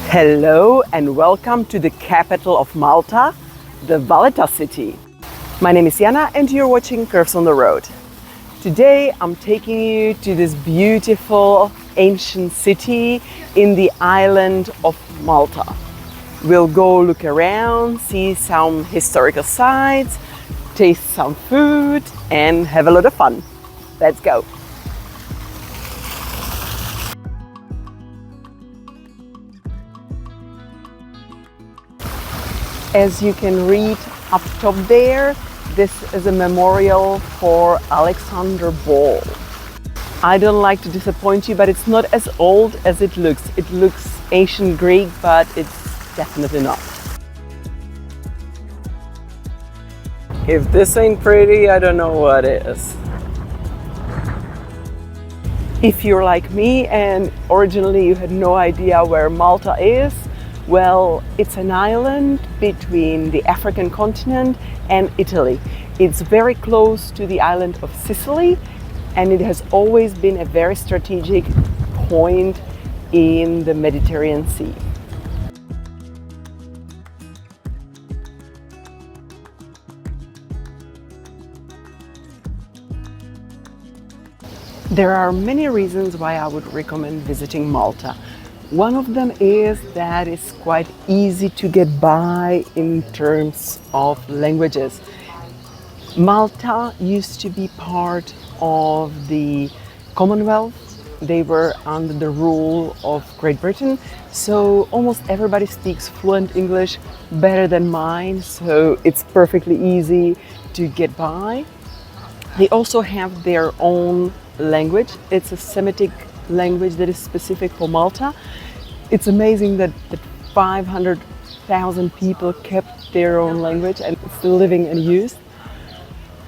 Hello and welcome to the capital of Malta, the Valetta city. My name is Jana and you're watching Curves on the Road. Today I'm taking you to this beautiful ancient city in the island of Malta. We'll go look around, see some historical sites, taste some food and have a lot of fun. Let's go! As you can read up top there, this is a memorial for Alexander Ball. I don't like to disappoint you, but it's not as old as it looks. It looks ancient Greek, but it's definitely not. If this ain't pretty, I don't know what is. If you're like me and originally you had no idea where Malta is, well, it's an island between the African continent and Italy. It's very close to the island of Sicily and it has always been a very strategic point in the Mediterranean Sea. There are many reasons why I would recommend visiting Malta. One of them is that it's quite easy to get by in terms of languages. Malta used to be part of the Commonwealth. They were under the rule of Great Britain, so almost everybody speaks fluent English, better than mine, so it's perfectly easy to get by. They also have their own language. It's a Semitic language that is specific for Malta. It's amazing that 500,000 people kept their own language and it's still living and used.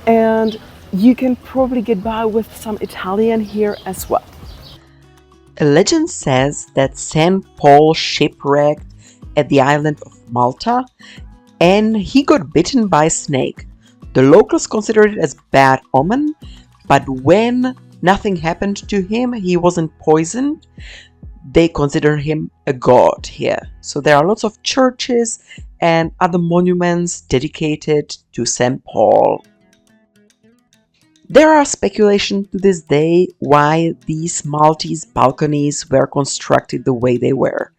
And you can probably get by with some Italian here as well. A legend says that St. Paul shipwrecked at the island of Malta and he got bitten by a snake. The locals considered it as bad omen, but when nothing happened to him, he wasn't poisoned, they consider him a god here. So there are lots of churches and other monuments dedicated to St. Paul. There are speculations to this day why these Maltese balconies were constructed the way they were.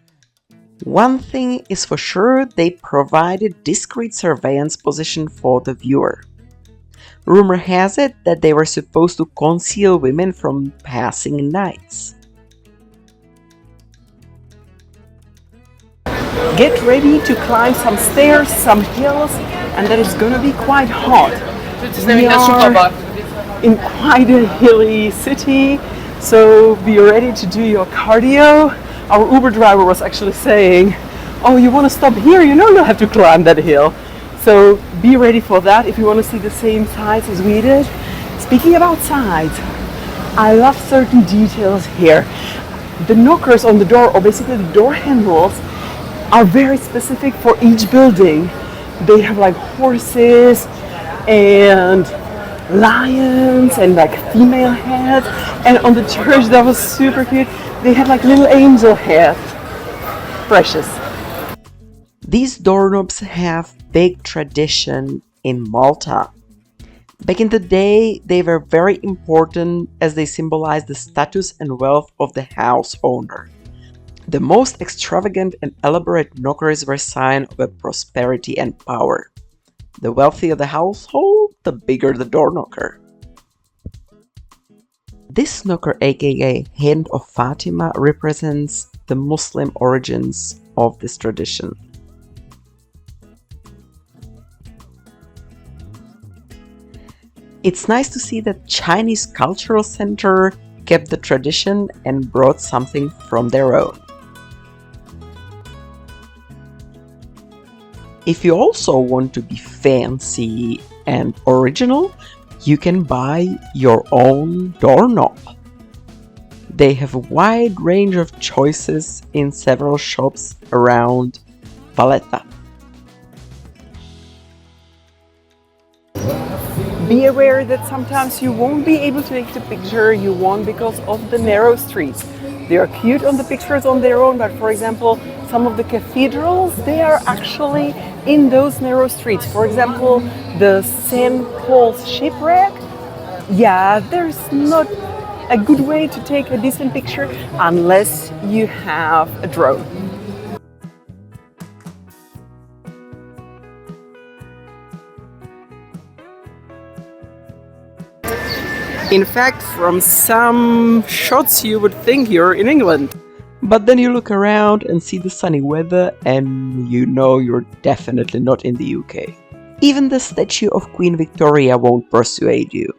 One thing is for sure, they provided discreet surveillance position for the viewer. Rumor has it that they were supposed to conceal women from passing knights. Get ready to climb some stairs, some hills, and that is gonna be quite hot. We are in quite a hilly city, so be ready to do your cardio. Our Uber driver was actually saying, oh, you want to stop here? You know you have to climb that hill. So be ready for that if you want to see the same sights as we did. Speaking about sights, I love certain details here. The knockers on the door, or basically the door handles, are very specific for each building. They have like horses and lions and like female heads. And on the church, that was super cute. They had like little angel heads. Precious. These doorknobs have big tradition in Malta. Back in the day, they were very important as they symbolize the status and wealth of the house owner. The most extravagant and elaborate knockers were a sign of a prosperity and power. The wealthier the household, the bigger the door knocker. This knocker, aka Hand of Fatima, represents the Muslim origins of this tradition. It's nice to see that Chinese Cultural Center kept the tradition and brought something from their own. If you also want to be fancy and original, you can buy your own doorknob. They have a wide range of choices in several shops around Valetta. Be aware that sometimes you won't be able to take the picture you want because of the narrow streets. They are cute on the pictures on their own, but for example, some of the cathedrals, they are actually in those narrow streets. For example, the St. Paul's shipwreck. Yeah, there's not a good way to take a decent picture unless you have a drone. In fact, from some shots you would think you're in England. But then you look around and see the sunny weather and you know you're definitely not in the UK. Even the statue of Queen Victoria won't persuade you.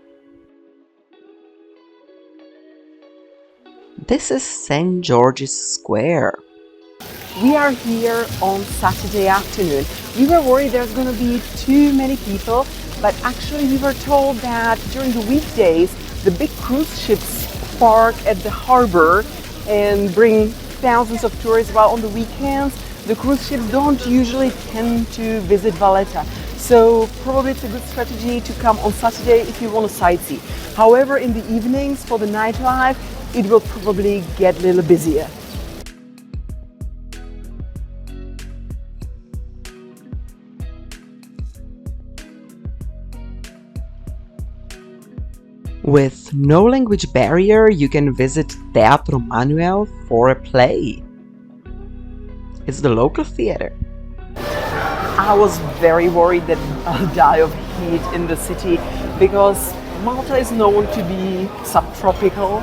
This is St. George's Square. We are here on Saturday afternoon. We were worried there's going to be too many people, but actually we were told that during the weekdays the big cruise ships park at the harbor and bring thousands of tourists, while on the weekends the cruise ships don't usually tend to visit Valetta. So probably it's a good strategy to come on Saturday if you want to sightsee. However, in the evenings for the nightlife, it will probably get a little busier. With no language barrier, you can visit Teatro Manuel for a play. It's the local theater. I was very worried that I'll die of heat in the city because Malta is known to be subtropical,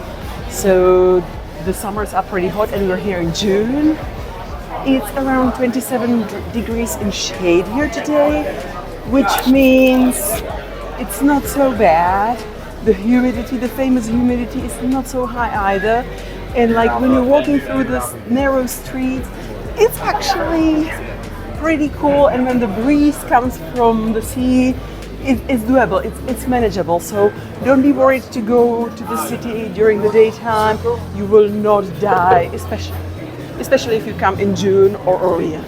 so the summers are pretty hot, and we're here in June. It's around 27 degrees in shade here today, which means it's not so bad. The humidity, the famous humidity, is not so high either. And like when you're walking through this narrow street, it's actually pretty cool. And when the breeze comes from the sea, it's doable, it's manageable. So don't be worried to go to the city during the daytime. You will not die, especially if you come in June or earlier.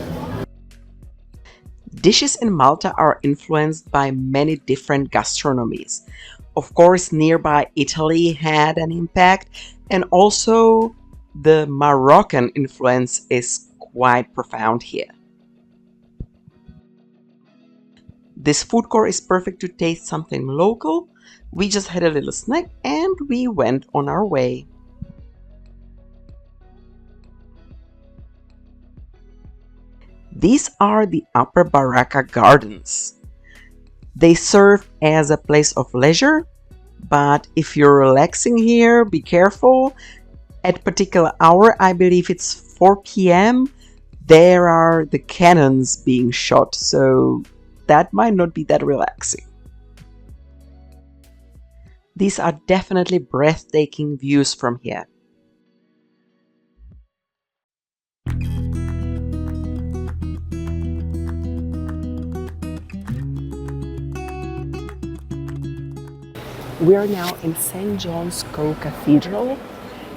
Dishes in Malta are influenced by many different gastronomies. Of course, nearby Italy had an impact, and also the Moroccan influence is quite profound here. This food court is perfect to taste something local. We just had a little snack and we went on our way. These are the Upper Baraka Gardens. They serve as a place of leisure, but if you're relaxing here, be careful. At a particular hour, I believe it's 4 p.m., there are the cannons being shot, so that might not be that relaxing. These are definitely breathtaking views from here. We are now in St. John's Cathedral.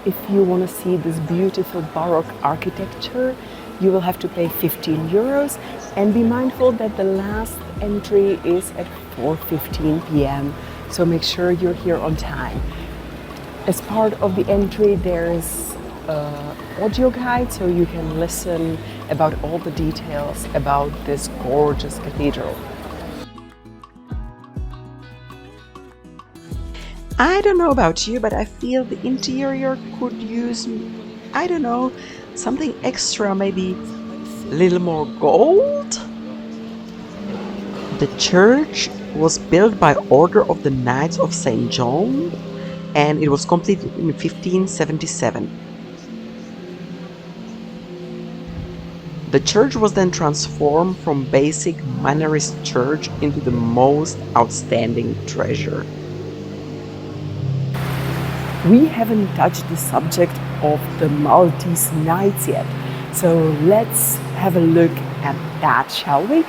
If you want to see this beautiful Baroque architecture, you will have to pay 15 euros, and be mindful that the last entry is at 4:15 p.m. So make sure you're here on time. As part of the entry, there's an audio guide, so you can listen about all the details about this gorgeous cathedral. I don't know about you, but I feel the interior could use, I don't know, something extra, maybe a little more gold? The church was built by order of the Knights of St. John, and it was completed in 1577. The church was then transformed from basic Mannerist church into the most outstanding treasure. We haven't touched the subject of the Maltese Knights yet, so let's have a look at that, shall we?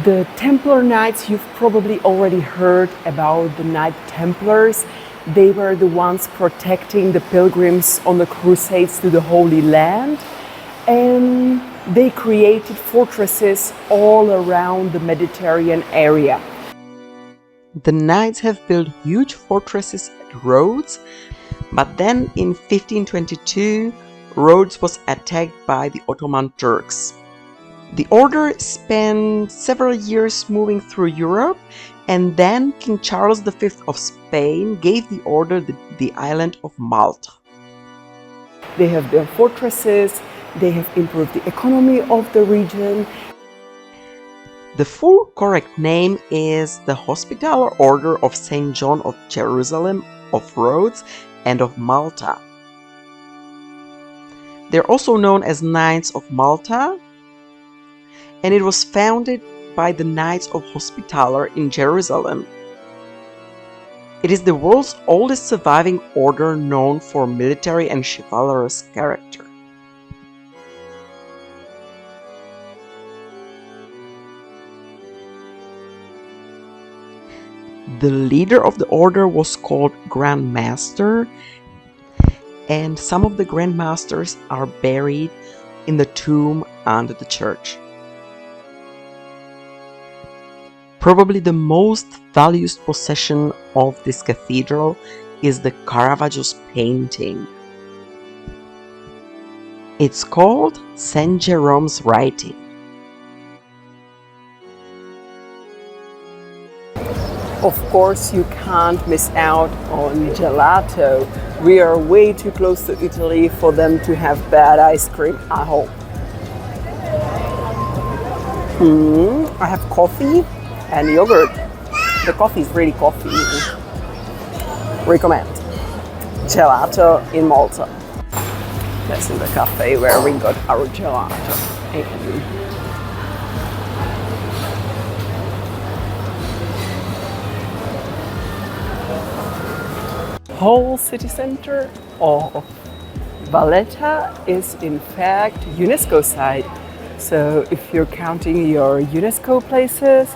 The Templar Knights, you've probably already heard about the Knight Templars. They were the ones protecting the pilgrims on the Crusades to the Holy Land. And they created fortresses all around the Mediterranean area. The Knights have built huge fortresses at Rhodes, but then in 1522, Rhodes was attacked by the Ottoman Turks. The order spent several years moving through Europe, and then King Charles V of Spain gave the order the island of Malta. They have built fortresses, they have improved the economy of the region. The full correct name is the Hospitaller Order of St. John of Jerusalem, of Rhodes, and of Malta. They're also known as Knights of Malta, and it was founded by the Knights of Hospitaller in Jerusalem. It is the world's oldest surviving order known for military and chivalrous character. The leader of the order was called Grand Master, and some of the Grand Masters are buried in the tomb under the church. Probably the most valued possession of this cathedral is the Caravaggio's painting. It's called St. Jerome's Writing. Of course, you can't miss out on gelato. We are way too close to Italy for them to have bad ice cream, I hope. I have coffee and yogurt. The coffee is really coffee. Recommend. Gelato in Malta. That's in the cafe where we got our gelato. Whole city center of Valetta is in fact UNESCO site. So if you're counting your UNESCO places,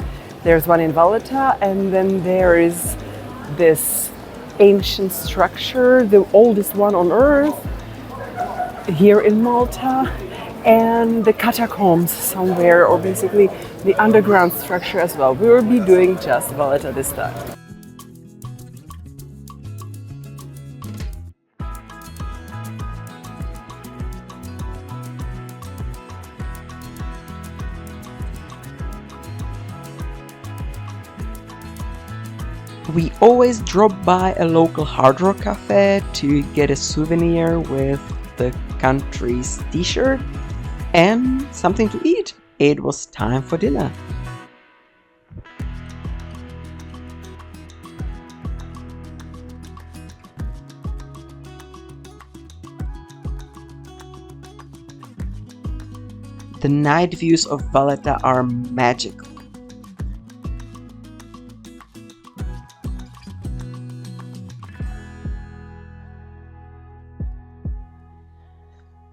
there's one in Valetta, and then there is this ancient structure, the oldest one on earth, here in Malta, and the catacombs somewhere, or basically the underground structure as well. We will be doing just Valetta this time. We always drop by a local Hard Rock cafe to get a souvenir with the country's t-shirt and something to eat. It was time for dinner. The night views of Valetta are magical.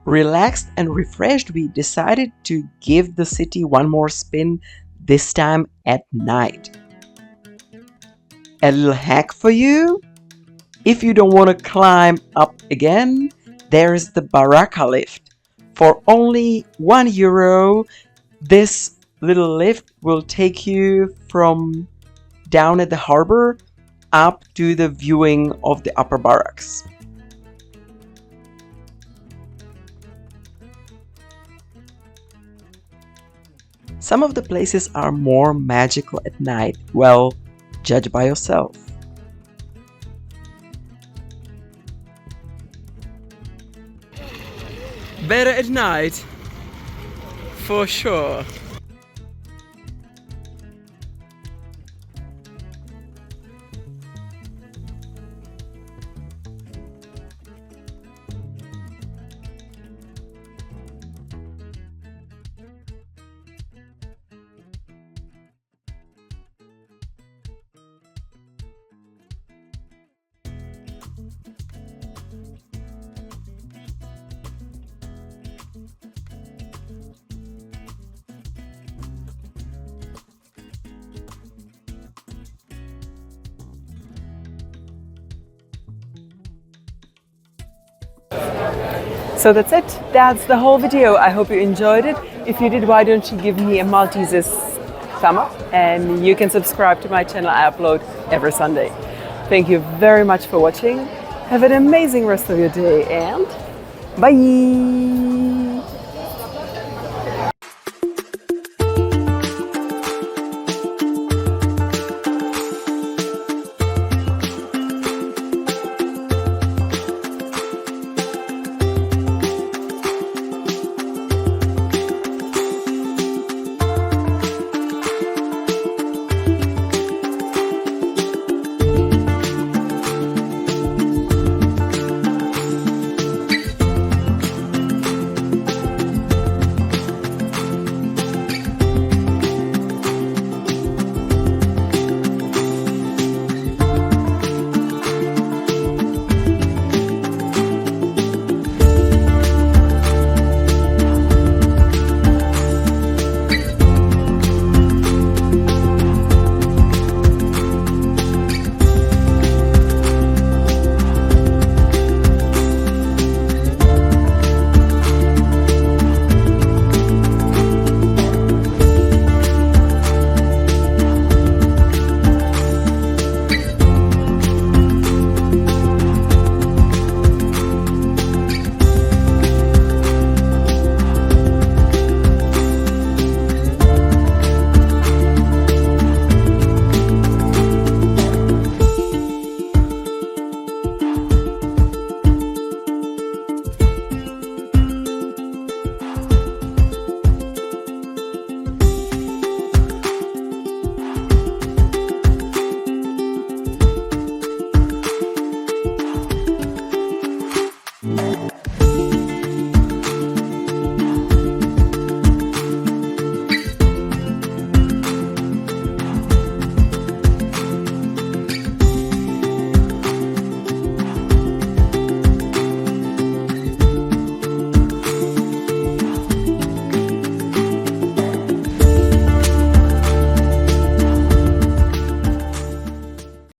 Relaxed and refreshed, we decided to give the city one more spin, this time at night. A little hack for you: if you don't want to climb up again, there's the Baraka lift. For only €1, this little lift will take you from down at the harbor up to the viewing of the upper barracks. Some of the places are more magical at night. Well, judge by yourself. Better at night, for sure. So that's it. That's the whole video. I hope you enjoyed it. If you did, why don't you give me a Maltese thumb up, and you can subscribe to my channel. I upload every Sunday. Thank you very much for watching. Have an amazing rest of your day, and bye.